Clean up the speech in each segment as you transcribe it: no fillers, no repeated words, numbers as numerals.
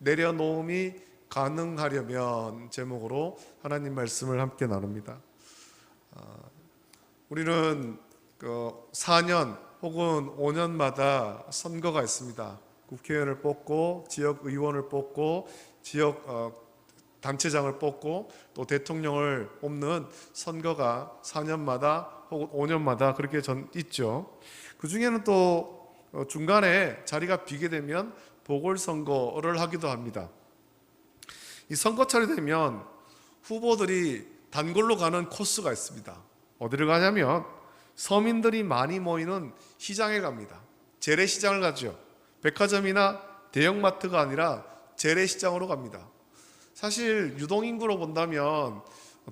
내려놓음이 가능하려면 제목으로 하나님 말씀을 함께 나눕니다. 우리는 4년 혹은 5년마다 선거가 있습니다. 국회의원을 뽑고 지역의원을 뽑고 지역 단체장을 뽑고 또 대통령을 뽑는 선거가 4년마다 혹은 5년마다 그렇게 있죠. 그 중에는 또 중간에 자리가 비게 되면 보궐선거를 하기도 합니다. 이 선거철이 되면 후보들이 단골로 가는 코스가 있습니다. 어디를 가냐면 서민들이 많이 모이는 시장에 갑니다. 재래시장을 가죠. 백화점이나 대형마트가 아니라 재래시장으로 갑니다. 사실 유동인구로 본다면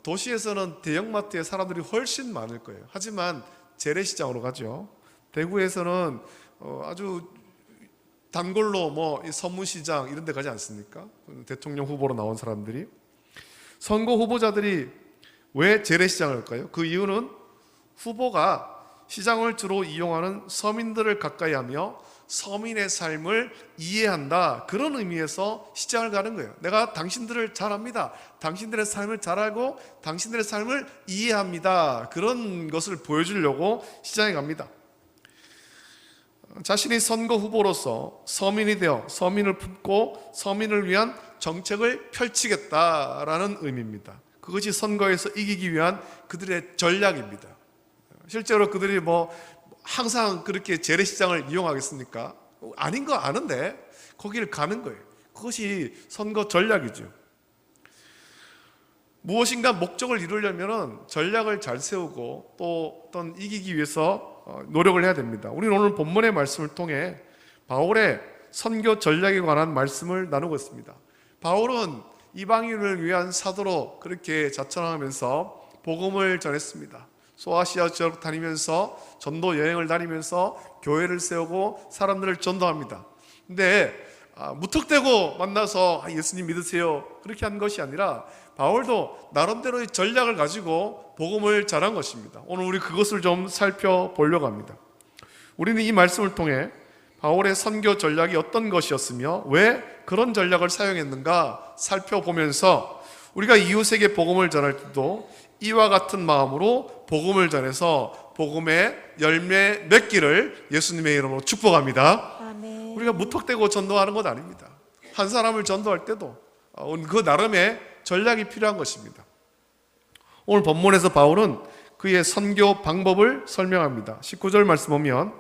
도시에서는 대형마트에 사람들이 훨씬 많을 거예요. 하지만 재래시장으로 가죠. 대구에서는 아주 단골로 서문시장 이런 데 가지 않습니까? 대통령 후보로 나온 사람들이. 선거 후보자들이 왜 재래시장을 갈까요? 그 이유는 후보가 시장을 주로 이용하는 서민들을 가까이 하며 서민의 삶을 이해한다, 그런 의미에서 시장을 가는 거예요. 내가 당신들을 잘 압니다. 당신들의 삶을 잘 알고 당신들의 삶을 이해합니다. 그런 것을 보여주려고 시장에 갑니다. 자신이 선거 후보로서 서민이 되어 서민을 품고 서민을 위한 정책을 펼치겠다라는 의미입니다. 그것이 선거에서 이기기 위한 그들의 전략입니다. 실제로 그들이 항상 그렇게 재래시장을 이용하겠습니까? 아닌 거 아는데 거기를 가는 거예요. 그것이 선거 전략이죠. 무엇인가 목적을 이루려면 전략을 잘 세우고 또 어떤 이기기 위해서 노력을 해야 됩니다. 우리는 오늘 본문의 말씀을 통해 바울의 선교 전략에 관한 말씀을 나누고 있습니다. 바울은 이방인을 위한 사도로 그렇게 자처하면서 복음을 전했습니다. 소아시아 지역 다니면서 전도 여행을 다니면서 교회를 세우고 사람들을 전도합니다. 근데 무턱대고 만나서 예수님 믿으세요 그렇게 한 것이 아니라 바울도 나름대로의 전략을 가지고 복음을 전한 것입니다. 오늘 우리 그것을 좀 살펴보려고 합니다. 우리는 이 말씀을 통해 바울의 선교 전략이 어떤 것이었으며 왜 그런 전략을 사용했는가 살펴보면서 우리가 이웃에게 복음을 전할 때도 이와 같은 마음으로 복음을 전해서 복음의 열매 맺기를 예수님의 이름으로 축복합니다. 아멘. 우리가 무턱대고 전도하는 것 아닙니다. 한 사람을 전도할 때도 그 나름의 전략이 필요한 것입니다. 오늘 본문에서 바울은 그의 선교 방법을 설명합니다. 19절 말씀 보면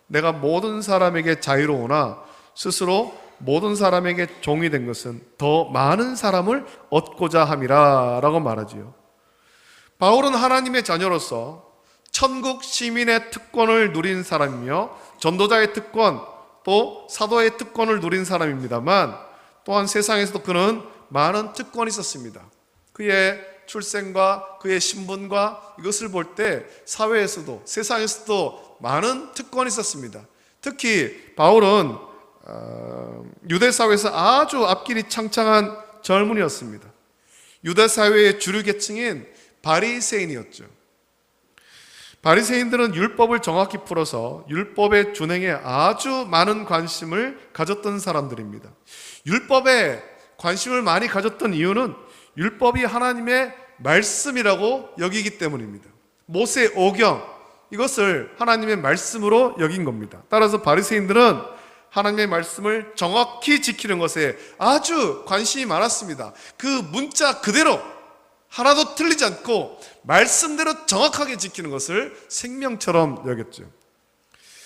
내가 모든 사람에게 자유로우나 스스로 모든 사람에게 종이 된 것은 더 많은 사람을 얻고자 함이라 라고 말하지요. 바울은 하나님의 자녀로서 천국 시민의 특권을 누린 사람이며 전도자의 특권 또 사도의 특권을 누린 사람입니다만 또한 세상에서도 그는 많은 특권이 있었습니다. 그의 출생과 그의 신분과 이것을 볼 때 사회에서도 세상에서도 많은 특권이 있었습니다. 특히 바울은 유대 사회에서 아주 앞길이 창창한 젊은이였습니다. 유대 사회의 주류 계층인 바리새인이었죠. 바리새인들은 율법을 정확히 풀어서 율법의 준행에 아주 많은 관심을 가졌던 사람들입니다. 율법에 관심을 많이 가졌던 이유는 율법이 하나님의 말씀이라고 여기기 때문입니다. 모세 오경 이것을 하나님의 말씀으로 여긴 겁니다. 따라서 바리새인들은 하나님의 말씀을 정확히 지키는 것에 아주 관심이 많았습니다. 그 문자 그대로 하나도 틀리지 않고 말씀대로 정확하게 지키는 것을 생명처럼 여겼죠.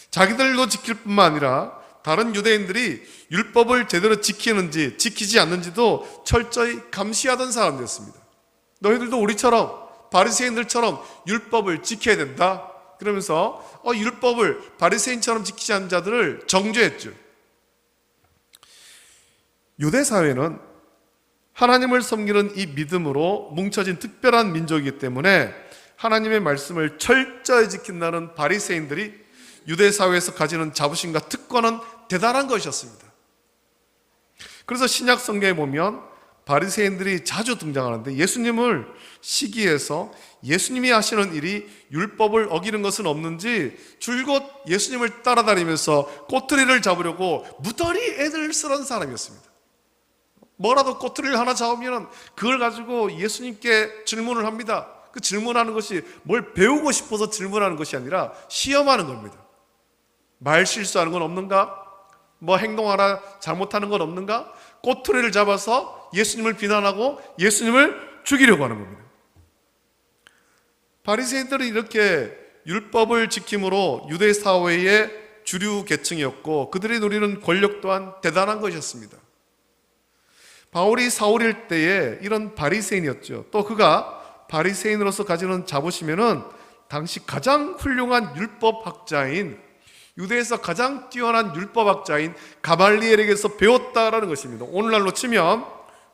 자기들도 지킬 뿐만 아니라 다른 유대인들이 율법을 제대로 지키는지 지키지 않는지도 철저히 감시하던 사람들이었습니다. 너희들도 우리처럼 바리새인들처럼 율법을 지켜야 된다 그러면서 율법을 바리새인처럼 지키지 않는 자들을 정죄했죠. 유대 사회는 하나님을 섬기는 이 믿음으로 뭉쳐진 특별한 민족이기 때문에 하나님의 말씀을 철저히 지킨다는 바리새인들이 유대 사회에서 가지는 자부심과 특권은 대단한 것이었습니다. 그래서 신약 성경에 보면 바리새인들이 자주 등장하는데 예수님을 시기해서 예수님이 하시는 일이 율법을 어기는 것은 없는지 줄곧 예수님을 따라다니면서 꼬투리를 잡으려고 무더리 애를 쓰던 사람이었습니다. 뭐라도 꼬투리를 하나 잡으면 그걸 가지고 예수님께 질문을 합니다. 그 질문하는 것이 뭘 배우고 싶어서 질문하는 것이 아니라 시험하는 겁니다. 말 실수하는 건 없는가? 뭐 행동 하나 잘못하는 건 없는가? 꼬투리를 잡아서 예수님을 비난하고 예수님을 죽이려고 하는 겁니다. 바리새인들은 이렇게 율법을 지킴으로 유대 사회의 주류 계층이었고 그들이 누리는 권력 또한 대단한 것이었습니다. 바울이 사울일 때에 이런 바리새인이었죠. 또 그가 바리새인으로서 가지는 자부심에는 당시 가장 훌륭한 율법학자인, 유대에서 가장 뛰어난 율법학자인 가말리엘에게서 배웠다라는 것입니다. 오늘날로 치면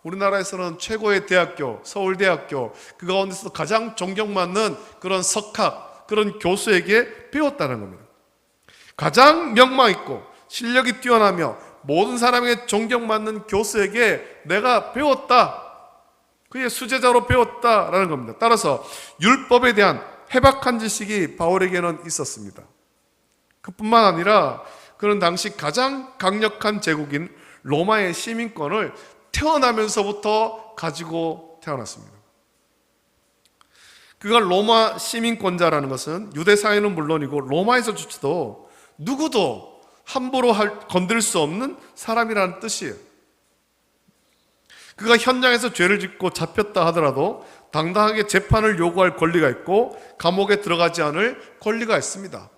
우리나라에서는 최고의 대학교, 서울대학교, 그 가운데서 가장 존경받는 그런 석학, 그런 교수에게 배웠다는 겁니다. 가장 명망 있고 실력이 뛰어나며 모든 사람에게 존경받는 교수에게 내가 배웠다, 그의 수제자로 배웠다라는 겁니다. 따라서 율법에 대한 해박한 지식이 바울에게는 있었습니다. 그뿐만 아니라 그는 당시 가장 강력한 제국인 로마의 시민권을 태어나면서부터 가지고 태어났습니다. 그가 로마 시민권자라는 것은 유대 사회는 물론이고 로마에서조차도 누구도 함부로 건들 수 없는 사람이라는 뜻이에요. 그가 현장에서 죄를 짓고 잡혔다 하더라도 당당하게 재판을 요구할 권리가 있고 감옥에 들어가지 않을 권리가 있습니다.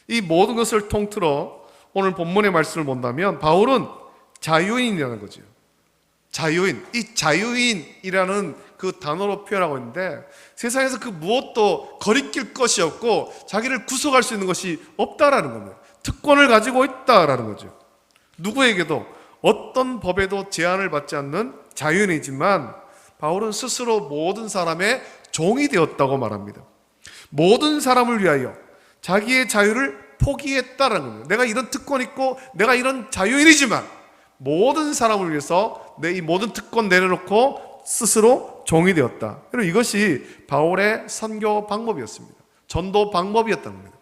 이 모든 것을 통틀어 오늘 본문의 말씀을 본다면 바울은 자유인이라는 거죠. 자유인, 이 자유인이라는 그 단어로 표현하고 있는데 세상에서 그 무엇도 거리낄 것이 없고 자기를 구속할 수 있는 것이 없다라는 겁니다. 특권을 가지고 있다라는 거죠. 누구에게도 어떤 법에도 제한을 받지 않는 자유인이지만 바울은 스스로 모든 사람의 종이 되었다고 말합니다. 모든 사람을 위하여 자기의 자유를 포기했다라는 겁니다. 내가 이런 특권 있고 내가 이런 자유인이지만 모든 사람을 위해서 내 이 모든 특권 내려놓고 스스로 종이 되었다. 그리고 이것이 바울의 선교 방법이었습니다. 전도 방법이었다는 겁니다.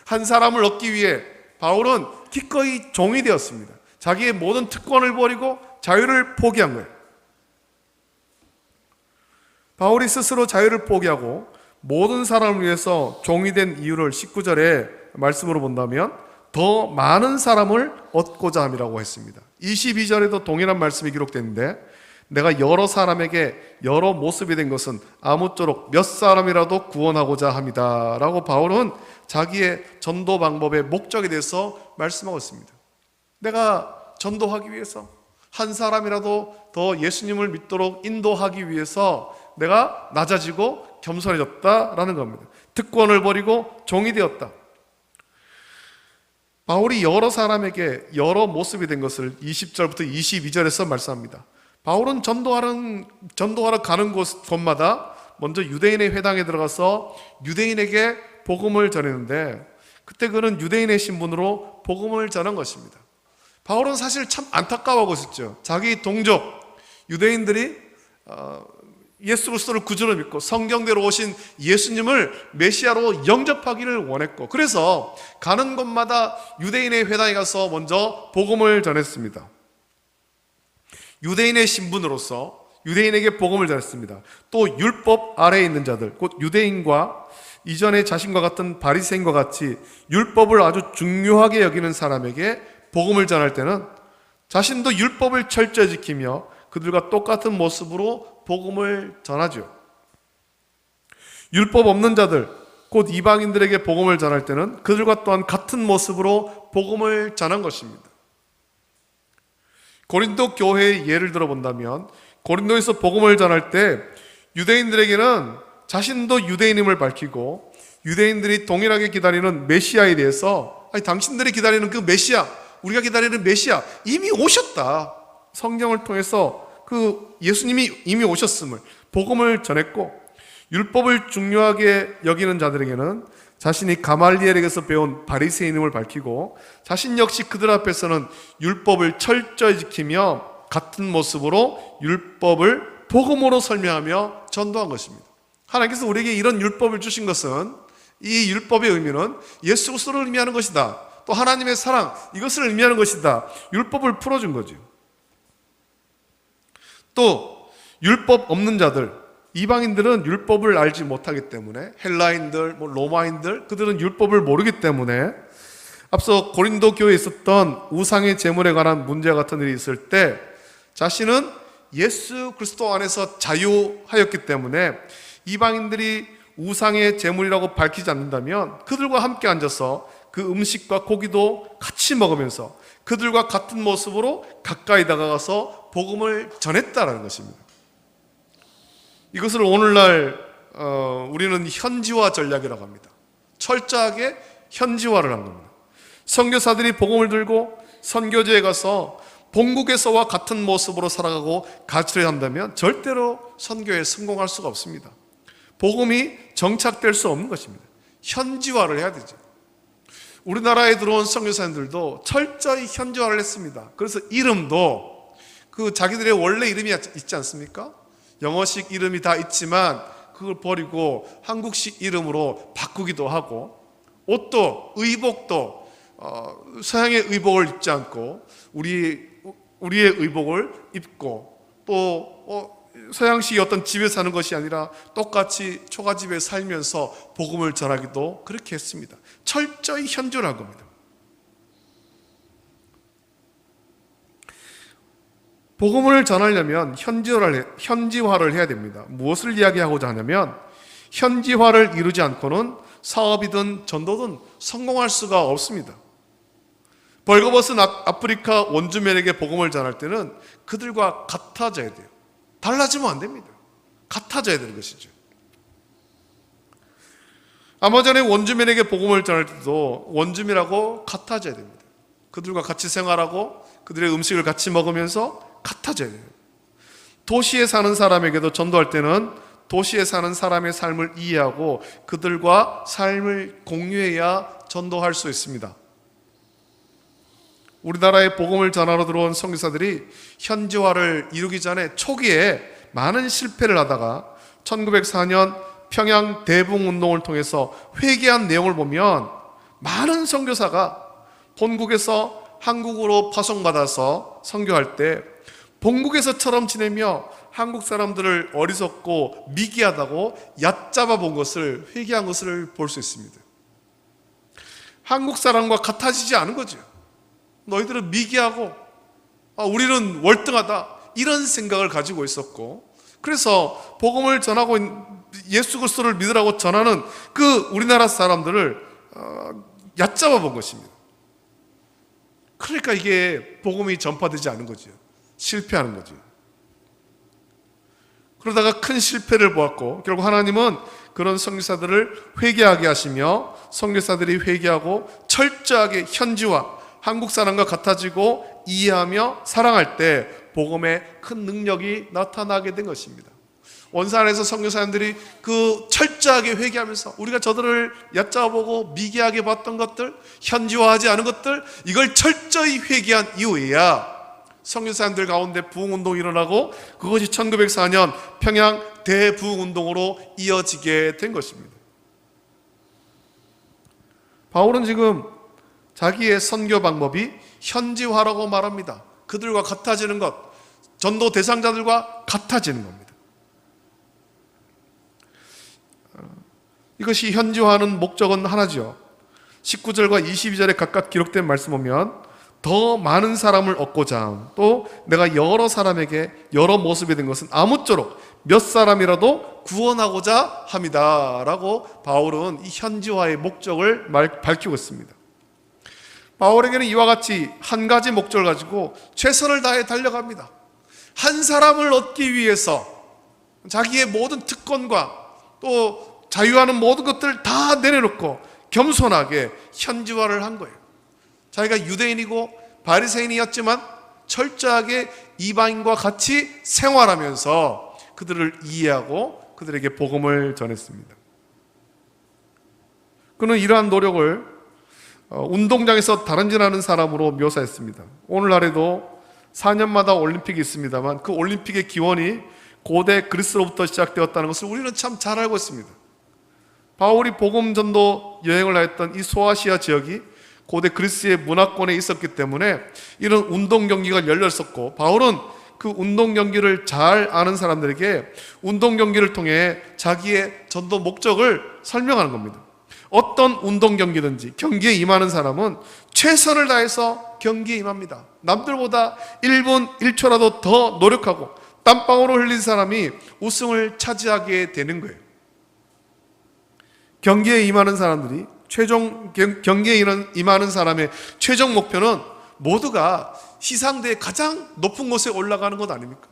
한 사람을 얻기 위해 바울은 기꺼이 종이 되었습니다. 자기의 모든 특권을 버리고 자유를 포기한 거예요. 바울이 스스로 자유를 포기하고 모든 사람을 위해서 종이 된 이유를 19절의 말씀으로 본다면 더 많은 사람을 얻고자 함이라고 했습니다. 22절에도 동일한 말씀이 기록되는데 내가 여러 사람에게 여러 모습이 된 것은 아무쪼록 몇 사람이라도 구원하고자 합니다 라고 바울은 자기의 전도 방법의 목적에 대해서 말씀하고 있습니다. 내가 전도하기 위해서 한 사람이라도 더 예수님을 믿도록 인도하기 위해서 내가 낮아지고 겸손해졌다라는 겁니다. 특권을 버리고 종이 되었다. 바울이 여러 사람에게 여러 모습이 된 것을 20절부터 22절에서 말씀합니다. 바울은 전도하러 가는 곳마다 먼저 유대인의 회당에 들어가서 유대인에게 복음을 전했는데 그때 그는 유대인의 신분으로 복음을 전한 것입니다. 바울은 사실 참 안타까워하고 있었죠. 자기 동족 유대인들이 예수 그리스도를 구주로 믿고 성경대로 오신 예수님을 메시아로 영접하기를 원했고 그래서 가는 곳마다 유대인의 회당에 가서 먼저 복음을 전했습니다. 유대인의 신분으로서 유대인에게 복음을 전했습니다. 또 율법 아래에 있는 자들, 곧 유대인과 이전에 자신과 같은 바리새인과 같이 율법을 아주 중요하게 여기는 사람에게 복음을 전할 때는 자신도 율법을 철저히 지키며 그들과 똑같은 모습으로 복음을 전하죠. 율법 없는 자들, 곧 이방인들에게 복음을 전할 때는 그들과 또한 같은 모습으로 복음을 전한 것입니다. 고린도 교회의 예를 들어본다면 고린도에서 복음을 전할 때 유대인들에게는 자신도 유대인임을 밝히고 유대인들이 동일하게 기다리는 메시아에 대해서 당신들이 기다리는 그 메시아, 우리가 기다리는 메시아 이미 오셨다. 성경을 통해서 그 예수님이 이미 오셨음을 복음을 전했고 율법을 중요하게 여기는 자들에게는 자신이 가말리엘에게서 배운 바리새인임을 밝히고 자신 역시 그들 앞에서는 율법을 철저히 지키며 같은 모습으로 율법을 복음으로 설명하며 전도한 것입니다. 하나님께서 우리에게 이런 율법을 주신 것은 이 율법의 의미는 예수 그리스도를 의미하는 것이다. 또 하나님의 사랑 이것을 의미하는 것이다. 율법을 풀어준 거죠. 또 율법 없는 자들, 이방인들은 율법을 알지 못하기 때문에, 헬라인들, 로마인들, 그들은 율법을 모르기 때문에 앞서 고린도 교회에 있었던 우상의 제물에 관한 문제와 같은 일이 있을 때 자신은 예수 그리스도 안에서 자유하였기 때문에 이방인들이 우상의 제물이라고 밝히지 않는다면 그들과 함께 앉아서 그 음식과 고기도 같이 먹으면서 그들과 같은 모습으로 가까이 다가가서 복음을 전했다라는 것입니다. 이것을 오늘날 우리는 현지화 전략이라고 합니다. 철저하게 현지화를 한 겁니다. 선교사들이 복음을 들고 선교지에 가서 본국에서와 같은 모습으로 살아가고 가르쳐야 한다면 절대로 선교에 성공할 수가 없습니다. 복음이 정착될 수 없는 것입니다. 현지화를 해야 되죠. 우리나라에 들어온 선교사님들도 철저히 현지화를 했습니다. 그래서 이름도 그 자기들의 원래 이름이 있지 않습니까? 영어식 이름이 다 있지만 그걸 버리고 한국식 이름으로 바꾸기도 하고, 옷도 의복도 서양의 의복을 입지 않고 우리의 의복을 입고, 또 서양식 어떤 집에 사는 것이 아니라 똑같이 초가집에 살면서 복음을 전하기도 그렇게 했습니다. 철저히 현지화한 겁니다. 복음을 전하려면 현지화를 해야 됩니다. 무엇을 이야기하고자 하냐면 현지화를 이루지 않고는 사업이든 전도든 성공할 수가 없습니다. 벌거벗은 아프리카 원주민에게 복음을 전할 때는 그들과 같아져야 돼요. 달라지면 안 됩니다. 같아져야 되는 것이죠. 아마존의 원주민에게 복음을 전할 때도 원주민하고 같아져야 됩니다. 그들과 같이 생활하고 그들의 음식을 같이 먹으면서 같아져야 돼요. 도시에 사는 사람에게도 전도할 때는 도시에 사는 사람의 삶을 이해하고 그들과 삶을 공유해야 전도할 수 있습니다. 우리나라에 복음을 전하러 들어온 선교사들이 현지화를 이루기 전에 초기에 많은 실패를 하다가 1904년 평양 대붕운동을 통해서 회개한 내용을 보면 많은 선교사가 본국에서 한국으로 파송받아서 선교할 때 본국에서처럼 지내며 한국 사람들을 어리석고 미개하다고 얕잡아 본 것을, 회개한 것을 볼 수 있습니다. 한국 사람과 같아지지 않은 거죠. 너희들은 미개하고 우리는 월등하다, 이런 생각을 가지고 있었고, 그래서 복음을 전하고 예수 그리스도를 믿으라고 전하는 그 우리나라 사람들을 얕잡아 본 것입니다. 그러니까 이게 복음이 전파되지 않은 거죠. 실패하는 거죠. 그러다가 큰 실패를 보았고 결국 하나님은 그런 선교사들을 회개하게 하시며 선교사들이 회개하고 철저하게 현지화, 한국 사람과 같아지고 이해하며 사랑할 때 복음의 큰 능력이 나타나게 된 것입니다. 원산에서 선교사님들이 그 철저하게 회개하면서 우리가 저들을 얕잡아보고 미개하게 봤던 것들, 현지화하지 않은 것들, 이걸 철저히 회개한 이후에야 선교사님들 가운데 부흥운동이 일어나고 그것이 1904년 평양 대부흥운동으로 이어지게 된 것입니다. 바울은 지금 자기의 선교 방법이 현지화라고 말합니다. 그들과 같아지는 것, 전도 대상자들과 같아지는 겁니다. 이것이 현지화하는 목적은 하나죠. 19절과 22절에 각각 기록된 말씀 보면 더 많은 사람을 얻고자 함, 또 내가 여러 사람에게 여러 모습이 된 것은 아무쪼록 몇 사람이라도 구원하고자 함이다 라고 바울은 이 현지화의 목적을 밝히고 있습니다. 바울에게는 이와 같이 한 가지 목적을 가지고 최선을 다해 달려갑니다. 한 사람을 얻기 위해서 자기의 모든 특권과 또 자유하는 모든 것들을 다 내려놓고 겸손하게 현지화를 한 거예요. 자기가 유대인이고 바리새인이었지만 철저하게 이방인과 같이 생활하면서 그들을 이해하고 그들에게 복음을 전했습니다. 그는 이러한 노력을 운동장에서 다른질하는 사람으로 묘사했습니다. 오늘날에도 4년마다 올림픽이 있습니다만 그 올림픽의 기원이 고대 그리스로부터 시작되었다는 것을 우리는 참 잘 알고 있습니다. 바울이 복음 전도 여행을 하였던 이 소아시아 지역이 고대 그리스의 문화권에 있었기 때문에 이런 운동 경기가 열렸었고 바울은 그 운동 경기를 잘 아는 사람들에게 운동 경기를 통해 자기의 전도 목적을 설명하는 겁니다. 어떤 운동 경기든지 경기에 임하는 사람은 최선을 다해서 경기에 임합니다. 남들보다 1분 1초라도 더 노력하고 땀방울을 흘린 사람이 우승을 차지하게 되는 거예요. 경기에 임하는 사람들이 경기에 임하는 사람의 최종 목표는 모두가 시상대의 가장 높은 곳에 올라가는 것 아닙니까?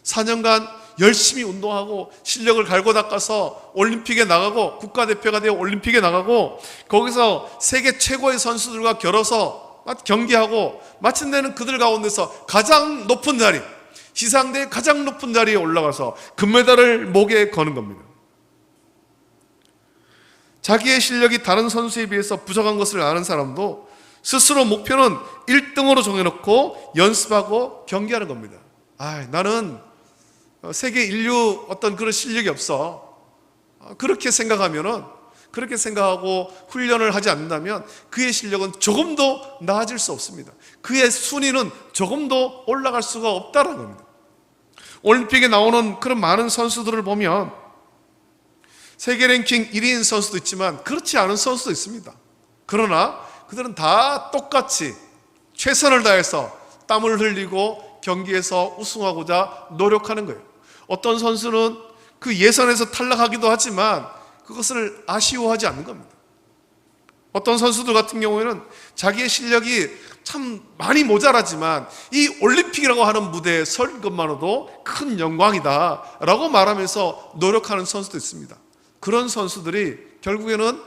4년간 열심히 운동하고 실력을 갈고 닦아서 올림픽에 나가고 국가대표가 되어 올림픽에 나가고 거기서 세계 최고의 선수들과 겨뤄서 경기하고 마침내는 그들 가운데서 가장 높은 자리, 시상대의 가장 높은 자리에 올라가서 금메달을 목에 거는 겁니다. 자기의 실력이 다른 선수에 비해서 부족한 것을 아는 사람도 스스로 목표는 1등으로 정해놓고 연습하고 경기하는 겁니다. 나는 세계 인류 어떤 그런 실력이 없어. 그렇게 생각하고 훈련을 하지 않는다면 그의 실력은 조금도 나아질 수 없습니다. 그의 순위는 조금도 올라갈 수가 없다는 겁니다. 올림픽에 나오는 그런 많은 선수들을 보면 세계 랭킹 1위인 선수도 있지만 그렇지 않은 선수도 있습니다. 그러나 그들은 다 똑같이 최선을 다해서 땀을 흘리고 경기에서 우승하고자 노력하는 거예요. 어떤 선수는 그 예선에서 탈락하기도 하지만 그것을 아쉬워하지 않는 겁니다. 어떤 선수들 같은 경우에는 자기의 실력이 참 많이 모자라지만 이 올림픽이라고 하는 무대에 설 것만으로도 큰 영광이다 라고 말하면서 노력하는 선수도 있습니다. 그런 선수들이 결국에는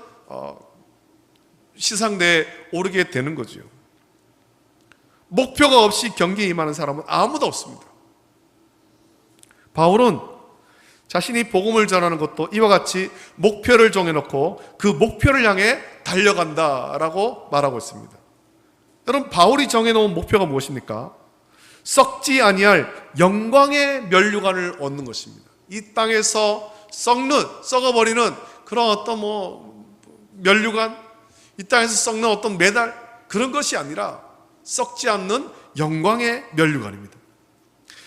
시상대에 오르게 되는 거죠. 목표가 없이 경기에 임하는 사람은 아무도 없습니다. 바울은 자신이 복음을 전하는 것도 이와 같이 목표를 정해놓고 그 목표를 향해 달려간다라고 말하고 있습니다. 여러분, 바울이 정해놓은 목표가 무엇입니까? 썩지 아니할 영광의 면류관을 얻는 것입니다. 이 땅에서 썩어버리는 그런 어떤 면류관, 이 땅에서 썩는 어떤 메달, 그런 것이 아니라 썩지 않는 영광의 면류관입니다.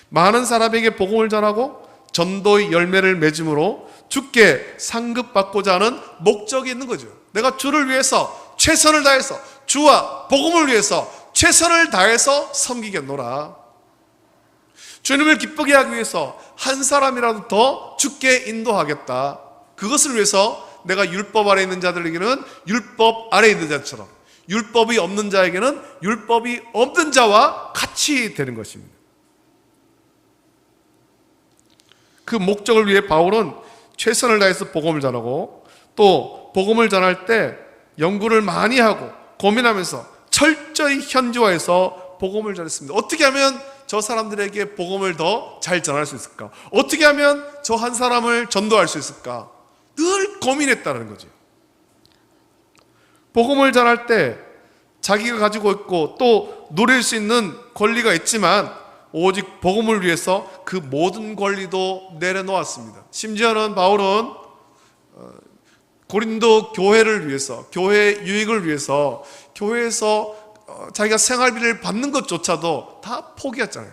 많은 사람에게 복음을 전하고 전도의 열매를 맺음으로 주께 상급받고자 하는 목적이 있는 거죠. 내가 주를 위해서 최선을 다해서, 주와 복음을 위해서 최선을 다해서 섬기겠노라. 주님을 기쁘게 하기 위해서 한 사람이라도 더 주께 인도하겠다. 그것을 위해서 내가 율법 아래 있는 자들에게는 율법 아래 있는 자처럼, 율법이 없는 자에게는 율법이 없는 자와 같이 되는 것입니다. 그 목적을 위해 바울은 최선을 다해서 복음을 전하고, 또 복음을 전할 때 연구를 많이 하고 고민하면서 철저히 현지화해서 복음을 전했습니다. 어떻게 하면 저 사람들에게 복음을 더 잘 전할 수 있을까? 어떻게 하면 저 한 사람을 전도할 수 있을까? 늘 고민했다는 거죠. 복음을 전할 때 자기가 가지고 있고 또 누릴 수 있는 권리가 있지만 오직 복음을 위해서 그 모든 권리도 내려놓았습니다. 심지어는 바울은 고린도 교회를 위해서, 교회 유익을 위해서 교회에서 자기가 생활비를 받는 것조차도 다 포기했잖아요.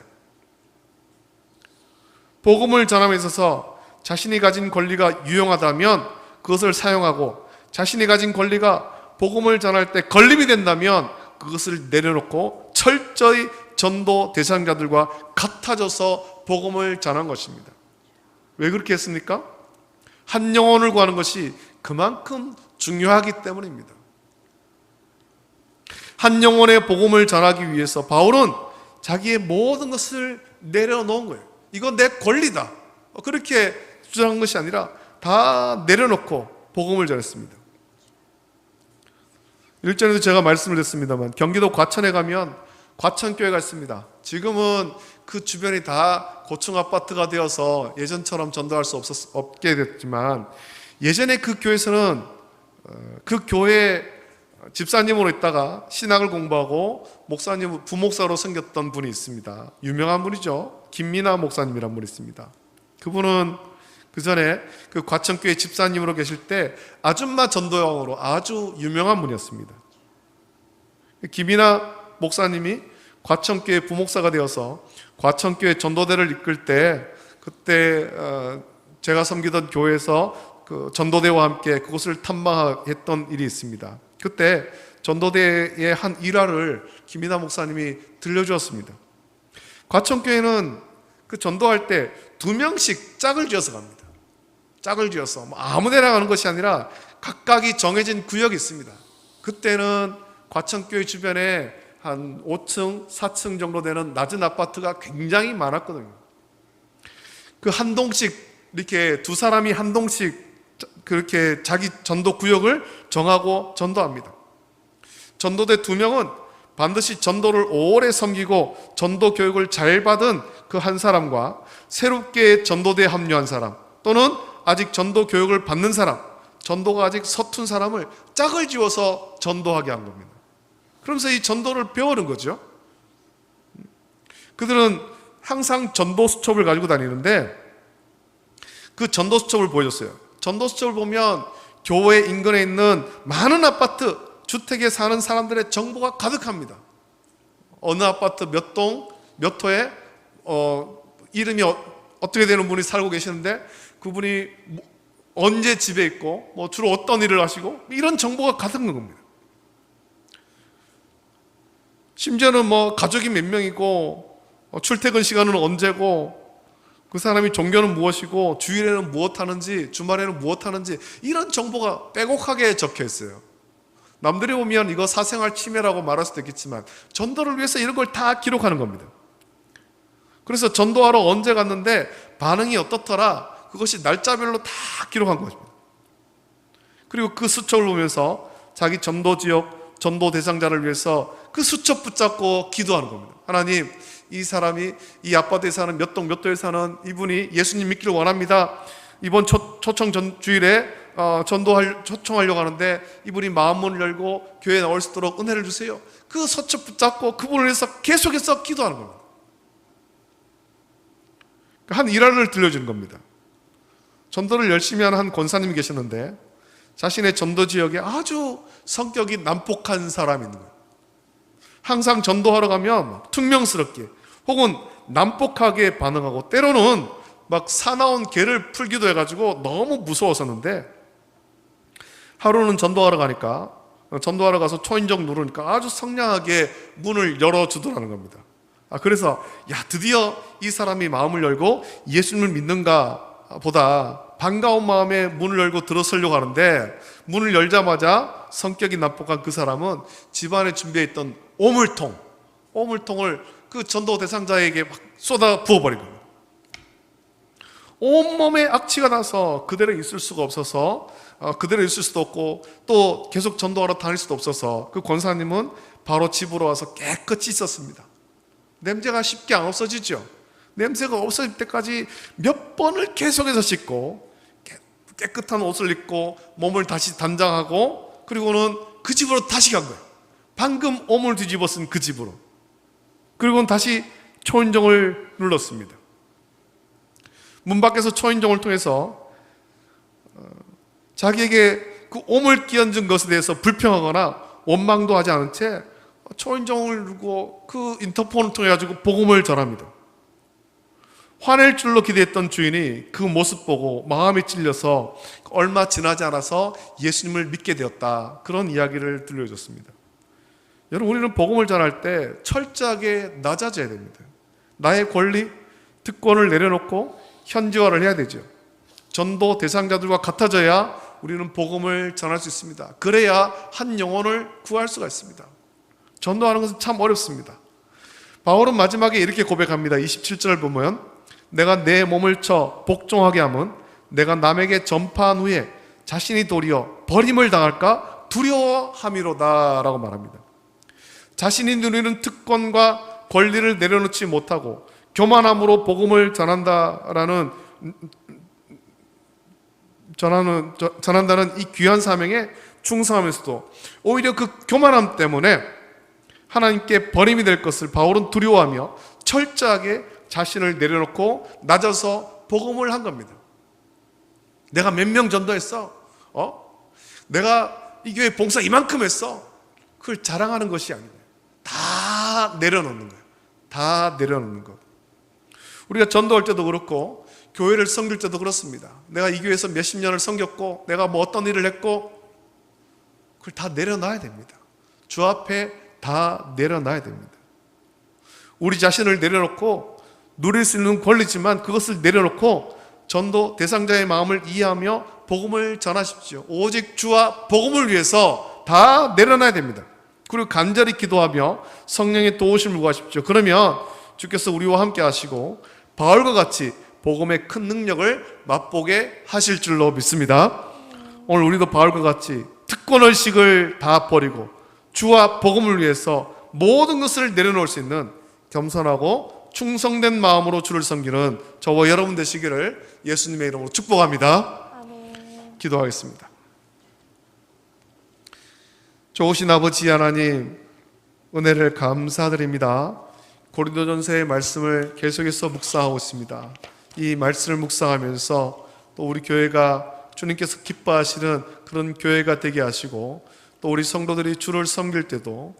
복음을 전함에 있어서 자신이 가진 권리가 유용하다면 그것을 사용하고, 자신이 가진 권리가 복음을 전할 때 걸림이 된다면 그것을 내려놓고 철저히 전도 대상자들과 같아져서 복음을 전한 것입니다. 왜 그렇게 했습니까? 한 영혼을 구하는 것이 그만큼 중요하기 때문입니다. 한 영혼의 복음을 전하기 위해서 바울은 자기의 모든 것을 내려놓은 거예요. 이건 내 권리다, 그렇게 주장한 것이 아니라 다 내려놓고 복음을 전했습니다. 1절에도 제가 말씀을 드렸습니다만 경기도 과천에 가면 과천교회가 있습니다. 지금은 그 주변이 다 고층 아파트가 되어서 예전처럼 전도할 수 없게 됐지만, 예전에 그 교회에서는 그 교회 집사님으로 있다가 신학을 공부하고 목사님, 부목사로 섬겼던 분이 있습니다. 유명한 분이죠. 김민아 목사님이라는 분이 있습니다. 그분은 그 전에 그 과천교회 집사님으로 계실 때 아줌마 전도왕으로 아주 유명한 분이었습니다. 김민아 목사님이 과천교회 부목사가 되어서 과천교회 전도대를 이끌 때 그때 제가 섬기던 교회에서 그 전도대와 함께 그곳을 탐방했던 일이 있습니다. 그때 전도대의 한 일화를 김이나 목사님이 들려주었습니다. 과천교회는 그 전도할 때 2명씩 짝을 지어서 갑니다. 짝을 지어서 아무데나 가는 것이 아니라 각각이 정해진 구역이 있습니다. 그때는 과천교회 주변에 한 5층, 4층 정도 되는 낮은 아파트가 굉장히 많았거든요. 그 한 동씩 이렇게 두 사람이 한 동씩 그렇게 자기 전도 구역을 정하고 전도합니다. 전도대 2명은 반드시 전도를 오래 섬기고 전도 교육을 잘 받은 그 한 사람과 새롭게 전도대에 합류한 사람, 또는 아직 전도 교육을 받는 사람, 전도가 아직 서툰 사람을 짝을 지어서 전도하게 한 겁니다. 그러면서 이 전도를 배우는 거죠. 그들은 항상 전도 수첩을 가지고 다니는데 그 전도 수첩을 보여줬어요. 전도 수첩을 보면 교회 인근에 있는 많은 아파트, 주택에 사는 사람들의 정보가 가득합니다. 어느 아파트 몇 동, 몇 호에 이름이 어떻게 되는 분이 살고 계시는데 그분이 언제 집에 있고 주로 어떤 일을 하시고 이런 정보가 가득한 겁니다. 심지어는 가족이 몇 명이고 출퇴근 시간은 언제고 그 사람이 종교는 무엇이고 주일에는 무엇 하는지 주말에는 무엇 하는지 이런 정보가 빼곡하게 적혀 있어요. 남들이 보면 이거 사생활 침해라고 말할 수도 있겠지만 전도를 위해서 이런 걸 다 기록하는 겁니다. 그래서 전도하러 언제 갔는데 반응이 어떻더라, 그것이 날짜별로 다 기록한 것입니다. 그리고 그 수첩을 보면서 자기 전도 지역, 전도 대상자를 위해서 그 수첩 붙잡고 기도하는 겁니다. 하나님, 이 사람이 이 아파트에 사는 몇 동 몇 도에 사는 이분이 예수님 믿기를 원합니다. 이번 초청 주일에 초청하려고 하는데 이분이 마음문을 열고 교회에 나올 수 있도록 은혜를 주세요. 그 수첩 붙잡고 그분을 위해서 계속해서 기도하는 겁니다. 한 일화를 들려주는 겁니다. 전도를 열심히 하는 한 권사님이 계셨는데 자신의 전도 지역에 아주 성격이 난폭한 사람이 있는 거예요. 항상 전도하러 가면 퉁명스럽게 혹은 난폭하게 반응하고 때로는 막 사나운 개를 풀기도 해가지고 너무 무서웠었는데 하루는 전도하러 가서 초인종 누르니까 아주 성량하게 문을 열어주더라는 겁니다. 그래서 드디어 이 사람이 마음을 열고 예수님을 믿는가 보다 반가운 마음에 문을 열고 들어서려고 하는데 문을 열자마자 성격이 난폭한 그 사람은 집안에 준비했던 오물통을 그 전도 대상자에게 막 쏟아 부어버린 겁니다. 온몸에 악취가 나서 그대로 있을 수가 없어서 그대로 있을 수도 없고 또 계속 전도하러 다닐 수도 없어서 그 권사님은 바로 집으로 와서 깨끗이 씻었습니다. 냄새가 쉽게 안 없어지죠. 냄새가 없어질 때까지 몇 번을 계속해서 씻고 깨끗한 옷을 입고 몸을 다시 단장하고 그리고는 그 집으로 다시 간 거예요. 방금 오물 뒤집어 쓴 그 집으로. 그리고는 다시 초인종을 눌렀습니다. 문 밖에서 초인종을 통해서 자기에게 그 오물 끼얹은 것에 대해서 불평하거나 원망도 하지 않은 채 초인종을 누르고 그 인터폰을 통해 가지고 복음을 전합니다. 화낼 줄로 기대했던 주인이 그 모습 보고 마음이 찔려서 얼마 지나지 않아서 예수님을 믿게 되었다. 그런 이야기를 들려줬습니다. 여러분, 우리는 복음을 전할 때 철저하게 낮아져야 됩니다. 나의 권리, 특권을 내려놓고 현지화를 해야 되죠. 전도 대상자들과 같아져야 우리는 복음을 전할 수 있습니다. 그래야 한 영혼을 구할 수가 있습니다. 전도하는 것은 참 어렵습니다. 바울은 마지막에 이렇게 고백합니다. 27절 보면 내가 내 몸을 쳐 복종하게 함은 내가 남에게 전파한 후에 자신이 도리어 버림을 당할까 두려워함이로다 라고 말합니다. 자신이 누리는 특권과 권리를 내려놓지 못하고 교만함으로 복음을 전한다는 이 귀한 사명에 충성하면서도 오히려 그 교만함 때문에 하나님께 버림이 될 것을 바울은 두려워하며 철저하게 자신을 내려놓고 낮아서 복음을 한 겁니다. 내가 몇 명 전도했어? 내가 이 교회 봉사 이만큼 했어? 그걸 자랑하는 것이 아니에요. 다 내려놓는 거예요. 다 내려놓는 것. 우리가 전도할 때도 그렇고 교회를 섬길 때도 그렇습니다. 내가 이 교회에서 몇십 년을 섬겼고 내가 뭐 어떤 일을 했고 그걸 다 내려놔야 됩니다. 주 앞에 다 내려놔야 됩니다. 우리 자신을 내려놓고 누릴 수 있는 권리지만 그것을 내려놓고 전도 대상자의 마음을 이해하며 복음을 전하십시오. 오직 주와 복음을 위해서 다 내려놔야 됩니다. 그리고 간절히 기도하며 성령의 도우심을 구하십시오. 그러면 주께서 우리와 함께 하시고 바울과 같이 복음의 큰 능력을 맛보게 하실 줄로 믿습니다. 오늘 우리도 바울과 같이 특권의식을 다 버리고 주와 복음을 위해서 모든 것을 내려놓을 수 있는 겸손하고 충성된 마음으로 주를 섬기는 저와 여러분 되시기를 예수님의 이름으로 축복합니다. 아멘. 기도하겠습니다. 좋으신 아버지 하나님, 은혜를 감사드립니다. 고린도전서의 말씀을 계속해서 묵상하고 있습니다. 이 말씀을 묵상하면서 또 우리 교회가 주님께서 기뻐하시는 그런 교회가 되게 하시고 또 우리 성도들이 주를 섬길 때도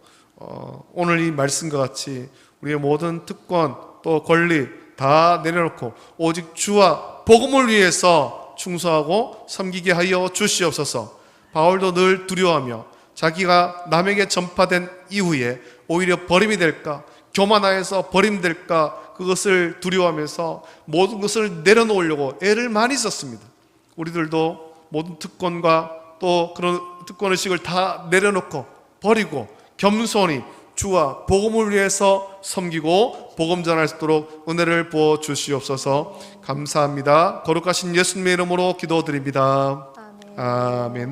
오늘 이 말씀과 같이 우리의 모든 특권 또 권리 다 내려놓고 오직 주와 복음을 위해서 충성하고 섬기게 하여 주시옵소서. 바울도 늘 두려워하며 자기가 남에게 전파된 이후에 오히려 버림이 될까, 교만하여서 버림될까 그것을 두려워하면서 모든 것을 내려놓으려고 애를 많이 썼습니다. 우리들도 모든 특권과 또 그런 특권의식을 다 내려놓고 버리고 겸손히 주와 복음을 위해서 섬기고 복음 전할 수 있도록 은혜를 부어 주시옵소서. 감사합니다. 거룩하신 예수님의 이름으로 기도드립니다. 아멘. 아멘.